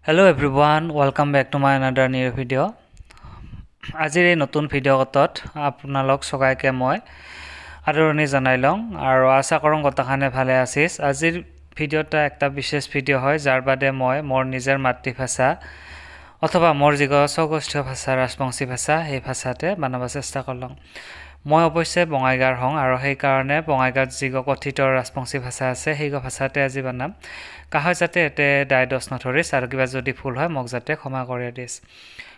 Hello everyone, welcome back to my another new video. আজিৰ এই নতুন ভিডিঅ'ত আপোনালোক সবাইকে মই আদৰণি জনাই লওঁ আৰু আশা কৰোঁ কথাখানে ভালে আছিস। আজিৰ ভিডিঅ'টা একটা বিশেষ ভিডিঅ' হয় যাৰ বাদে মই মোৰ নিজৰ মাতৃভাষা অথবা মোৰ যিগো স্বগোষ্ঠীয় ভাষা ৰাজবংশী ভাষা এই ভাষাতে বানাব চেষ্টা কৰলং। মই অৱশ্যে বঙাইগাঁৱৰ হওঁ আৰু সেই কাৰণে বঙাইগাঁৱত যিগো কথিত ৰাজবংশী ভাষা আছে সেই ভাষাতে আজি বানাম। কাহৈ যাতে এতে দায় দোষ নধৰিস আৰু কিবা যদি ভুল হয় মোক যাতে ক্ষমা কৰি দিস।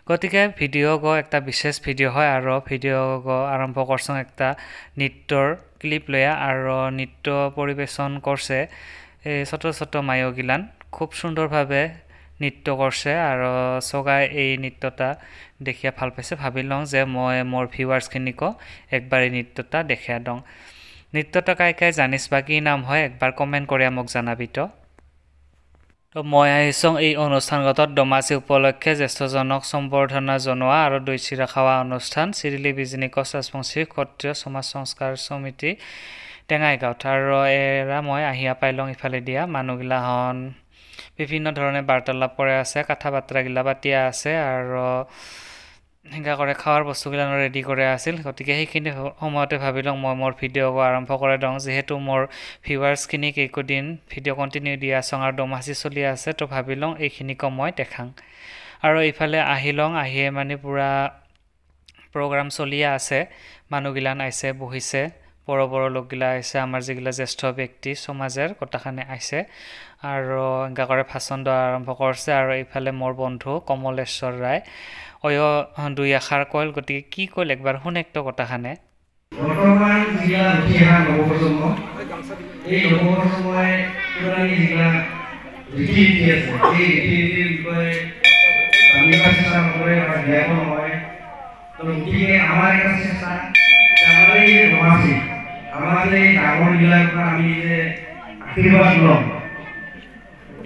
গতিকে ভিডিঅ' গো একটা বিশেষ ভিডিঅ' হয় আৰু ভিডিঅ' গো আৰম্ভ কৰছং একটা নৃত্যৰ ক্লিপ লয়া আৰু নৃত্য পৰিবেশন কৰছে এই ছোট ছোট মায়োগিলান খুব সুন্দৰভাৱে নৃত্য কৰছে আৰু সগাই এই নৃত্যটা দেখিয়া ভাল পাইছে। ভাবি লওঁ যে মই মোৰ ভিউৱাৰ্স খিনিকো একবাৰ এই নৃত্যটা দেখাই দং। নৃত্যটা কাই কাই জানিস বা কি নাম হয় একবাৰ কমেন্ট কৰি মোক জানাবি তো। মই আহিছোঁ এই অনুষ্ঠানগত ডমাচী উপলক্ষে জ্যেষ্ঠজনক সম্বৰ্ধনা জনোৱা আৰু দৈ চিৰা খাওয়া অনুষ্ঠান চিৰিলি বিজনী কচ ৰাজবংশী ক্ষত্ৰিয় সমাজ সংস্কাৰ সমিতি টেঙাইগাঁৱত আৰু এৰা মই আহিয়া পাইলং ইফালে দিয়া মানুহগিলাহন বিভিন্ন ধৰণে বাৰ্তালাপ কৰে আছে, কথা বাৰ্তা গিলা পাতিয়া আছে আৰু হেঙ্গা কৰে খাওয়াৰ বস্তুগিলা ৰেডি কৰে আছিল। গতিকে সেইখিনি সময়তে ভাবিলং মই মোৰ ভিডিঅ' আৰম্ভ কৰে দং যেহেতু মোৰ ভিউৱাৰ্স খিনিক একদিন ভিডিঅ' কন্টিনিউ দিয়া আছং আৰু ডমাচি চলি আছে তো ভাবিলং এইখিনিকো মই দেখাং। আৰু এইফালে আহিলং আহিয়ে মানে পুৰা প্ৰগ্ৰাম চলিয়া আছে, মানুহগিলান আইছে বহিছে, বড় বড় লোকগিলা আইছে, আমাৰ যিগিলা জ্যেষ্ঠ ব্যক্তি সমাজৰ কথাখানে আইছে আৰু হেঙ্গা কৰে ভাষণ দিয়া আৰম্ভ কৰছে। আৰু এইফালে মোৰ বন্ধু কমলেশ্বৰ ৰায় অয় দুই আখাৰ কইল। গতিকে কি কইল একবাৰ শুনেক তো কথাখানে। বৰ্তমান জিলা উঠি অহা নৱপ্ৰজন্ম এই নৱপ্ৰজন্মই পুৰণি জিলা ৰীতি নীতি আছে এই ৰীতি নীতিৰ বিষয়ে জানিব চেষ্টা কৰে বা জ্ঞান হয়। তো গতিকে আমাৰ এটা চেষ্টা যে আমাৰ এই সমাজে আমাৰ এই ডাঙৰগিলাৰ পৰা আমি যে আশীৰ্বাদ লওঁ,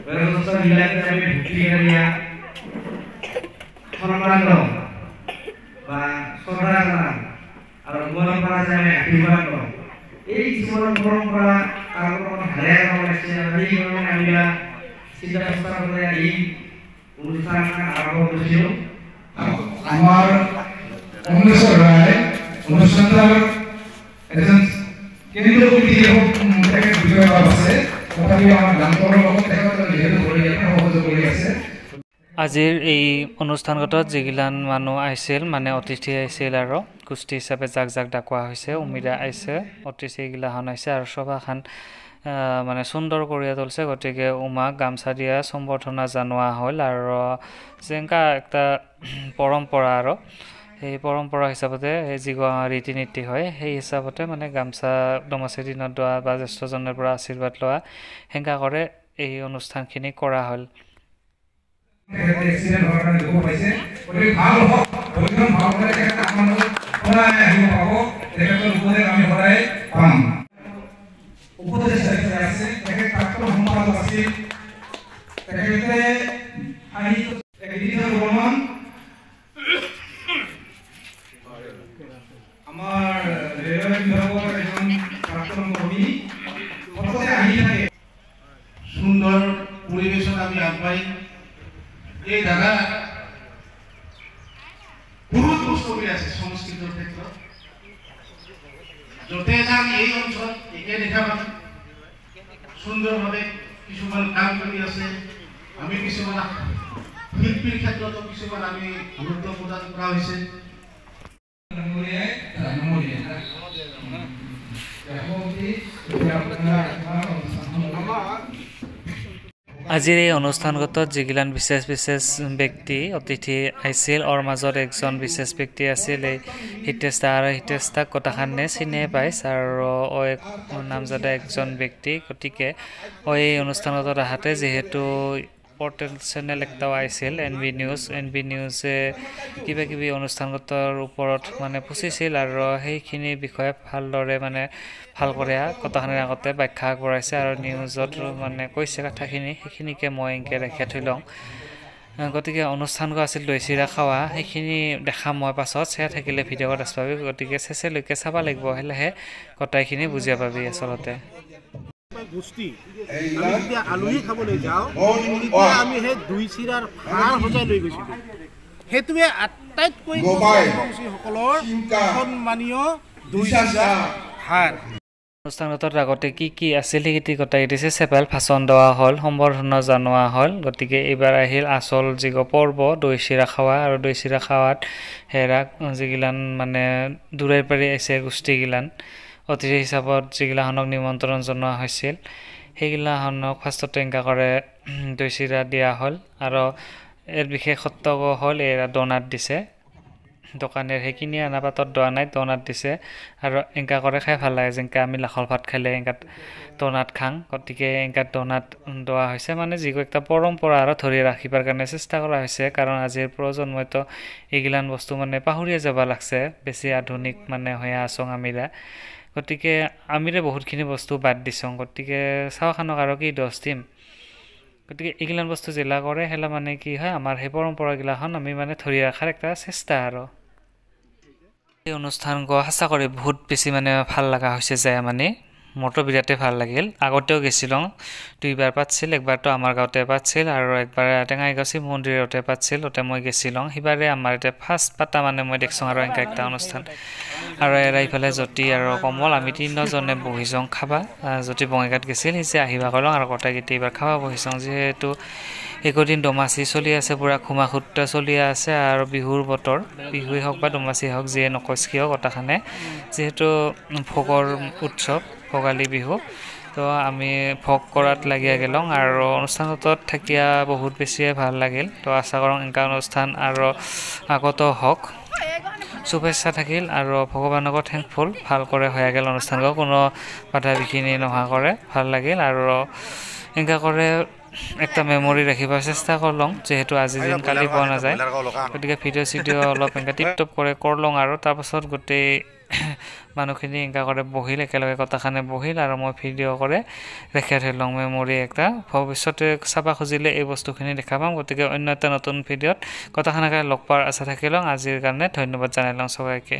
বয়োজ্যেষ্ঠগিলাকে আমি ভক্তি দিয়া সন্মান লওঁ বা শ্ৰদ্ধা জনাওঁ আৰু মনৰ পৰা যে আমি আশীৰ্বাদ লওঁ, এই কিছুমান পৰম্পৰা কালক্ৰমত হেৰাই যাব লাগিছে আৰু সেইকাৰণে আমি চিন্তা চৰ্চা কৰি এই অনুষ্ঠান আৰম্ভ কৰিছিলোঁ। আমাৰ কমলেশ্বৰ ৰায় অনুষ্ঠানটাৰ এজন কেন্দ্ৰীয় কমিটিৰ বিষয় আছে, তথাপি আমাৰ গানটোৰ লগত যেহেতু সহযোগ কৰি আছে। আজিৰ এই অনুষ্ঠানগত যিগিলান মানুহ আহিছিল মানে অতিথি আহিছিল আৰু কুস্তি হিচাপে যাক যাক ডাকোৱা হৈছে উমিৰা আহিছে, অতিথিগিলাখন আহিছে আৰু সভাখান মানে সুন্দৰ কৰি তুলিছে। গতিকে উমাক গামছা দিয়া সম্বৰ্ধনা জনোৱা হ'ল আৰু যেনেকা একটা পৰম্পৰা আৰু সেই পৰম্পৰা হিচাপতে এই যিগো ৰীতি নীতি হয় সেই হিচাপতে মানে গামছা ডমাচীৰ দিনত লোৱা বা জ্যেষ্ঠজনৰ পৰা আশীৰ্বাদ লোৱা হেঙ্গা কৰে এই অনুষ্ঠানখিনি কৰা হ'ল। এক্সিডেন্ট হোৱাৰ কাৰণে দুখ পাইছে, গতিকে ভাল হওক, ভৰিখন ভাল হ'লে তেখেতে আপোনালোক সদায় আহিব পাব, তেখেতৰ উপদেশ আমি সদায় পাম। উপদেশ আছে তেখেত প্ৰাক্তন সম্পাদক আছিল, তেখেতে সাহিত্য এডিটৰ বৰ্মন আমাৰ ৰেলৱে বিভাগৰ এজন প্ৰাক্তন কৰ্মী সততে আহি থাকে। সুন্দৰ পৰিবেশত আমি আগবাঢ়িম। এই দাদা বহুত কষ্ট কৰি আছে সংস্কৃতিৰ ক্ষেত্ৰত, য'তে যাম এই অঞ্চলত একে দেখা পাম সুন্দৰভাৱে কিছুমান কাম কৰি আছে। আমি কিছুমান শিল্পীৰ ক্ষেত্ৰতো কিছুমান আমি গুৰুত্ব প্ৰদান কৰা হৈছে। আজিৰ এই অনুষ্ঠানগত যিগিলান বিশেষ বিশেষ ব্যক্তি অতিথি আহিছিল ওৰ মাজত একজন বিশেষ ব্যক্তি আছিল এই হিতেশ দা আৰু হিতেশ দাক কথাখানে চিনে পাইছ আৰু নামজাদা একজন ব্যক্তি। গতিকে এই অনুষ্ঠানগত আহাতে যিহেতু পৰ্টেল চেনেল একটাও আহিছিল এনবি নিউজে কিবা কিবি অনুষ্ঠানগতৰ ওপৰত মানে পুচিছিল আৰু সেইখিনি বিষয়ে ভালদৰে মানে ভাল কৰে কথাখিনিৰ আগতে ব্যাখ্যা কৰাইছে আৰু নিউজত মানে কৈছে কথাখিনি, সেইখিনিকে মই এনেকৈ ৰাখি থৈ লওঁ। গতিকে অনুষ্ঠানগত আছিল দৈ চিৰা খাওয়া, সেইখিনি দেখা মই পাছত চাই থাকিলে ভিডিঅ'ত আছ পাবি। গতিকে চেচেলৈকে চাব লাগিব, হ'লেহে গোটেইখিনি বুজিব পাবি আচলতে। গোষ্ঠী আমি যেতিয়া আলহী খাবলৈ যাওঁ তেতিয়া আমি সেই দৈ চিৰাৰ ভাৰ সজাই লৈ গৈছিলোঁ সেইটোৱে আটাইতকৈ ৰাজবংশীসকলৰ সন্মানীয় দৈ চিৰাৰ ভাৰ অনুষ্ঠানটোৰ আগতে কি আছিল সেইটি গোটাই দিছে চেপেল ভাষণ দেওয়া হ'ল সম্বৰ্ধনা জনোৱা হ'ল গতিকে এইবাৰ আহিল আচল যিগো পৰ্ব দৈ চিৰা খাওয়া আৰু দৈ চিৰা খাওয়াত হেৰাক যিগিলান মানে দূৰৰ পৰা আহিছে গোষ্ঠীগিলান অতিথি হিচাপত যিগিলাখনক নিমন্ত্ৰণ জনোৱা হৈছিল সেইগিলাখনক ফাৰ্ষ্টতে এনেকা কৰে দৈ চিৰা দিয়া হ'ল আৰু এৰ বিশেষত্ব হ'ল এৰা ডোনাট দিছে দোকানেৰ সেইখিনি আনা পাতত দোৱা নাই ডোনাট দিছে আৰু এনেকা কৰে খাই ভাল লাগে যেনেকৈ আমি লাখৰ ভাত খালে এনেকা ডোনাট খাং গতিকে এনেকা ডোনাট দোৱা হৈছে মানে যিকো একটা পৰম্পৰা আৰু ধৰি ৰাখিবৰ কাৰণে চেষ্টা কৰা হৈছে কাৰণ আজিৰ প্ৰজন্মইতো এইগিলান বস্তু মানে পাহৰিয়ে যাব লাগছে বেছি আধুনিক মানে হৈ আছং আমিৰা গতিকে আমিৰে বহুতখিনি বস্তু বাদ দিছং গতিকে চাওখানক আৰু কি দোষ দিম গতিকে এইগিলান বস্তু জিলা কৰে হেলা মানে কি হয় আমাৰ সেই পৰম্পৰাগিলাখন আমি মানে ধৰি ৰাখাৰ একটা চেষ্টা আৰু এই অনুষ্ঠান গো হাসা কৰি বহুত বেছি মানে ভাল লাগা হৈছে যায় মানে মোৰতো বিৰাটে ভাল লাগিল আগতেও গেছিলং দুইবাৰ পাতছিল একবাৰতো আমাৰ গাঁৱতে পাতছিল আৰু একবাৰ টেঙাইগাছি মন্দিৰতে পাতছিল ওতে মই গেছিলং হিবাৰে আমাৰ এটা ফাৰ্ষ্ট পাতা মানে মই দেখছং আৰু এনেকা একটা অনুষ্ঠান আৰু এৰাইফালে জ্যোতি আৰু কমল আমি তিনিজনে বহিছং খাবা জ্যোতি বঙাইগাঁৱত গেছিল হিচে আহিবা কলং আৰু গোটেইকেইটা এইবাৰ খাবা বহিছং যিহেতু একদিন দমাচি চলি আছে পুৰা খুমাখুত্তা চলি আছে আৰু বিহুৰ বতৰ বিহুই হওক বা দমাচি হওক যিয়ে নকৈছ কিয় কথাখানে যিহেতু ভোগৰ উৎসৱ ভোগালী বিহু তো আমি ভোগ কৰাত লাগিয়া গেলং আৰু অনুষ্ঠানটোত থাকিয়া বহুত বেছিয়ে ভাল লাগিল তো আশা কৰং এনেকা অনুষ্ঠান আৰু আগত হওক শুভেচ্ছা থাকিল আৰু ভগৱানক থেংকফুল ভাল কৰে হৈ গেল অনুষ্ঠানটো কোনো বাধা বিঘিনি নোহোৱা কৰে ভাল লাগিল আৰু এনেকা কৰে একটা মেমৰি ৰাখিব চেষ্টা কৰলং যেহেতু আজি দিন কালি পোৱা নাযায় গতিকে ভিডিঅ' চিডিঅ' অলপ এনেকা টিপটপ কৰে কৰলং আৰু তাৰপাছত গোটেই মানুহখিনি এনেকা কৰে বহিল একেলগে কথাখানে বহিল আৰু মই ভিডিঅ' কৰে ৰেখা থৈলং মেমৰি একটা ভৱিষ্যতে চাবা খুজিলে এই বস্তুখিনি দেখা পাম গতিকে অন্য এটা নতুন ভিডিঅ'ত কথাখানাকে লগ পোৱাৰ আশা থাকিলং আজিৰ কাৰণে ধন্যবাদ জনাইলং সবাইকে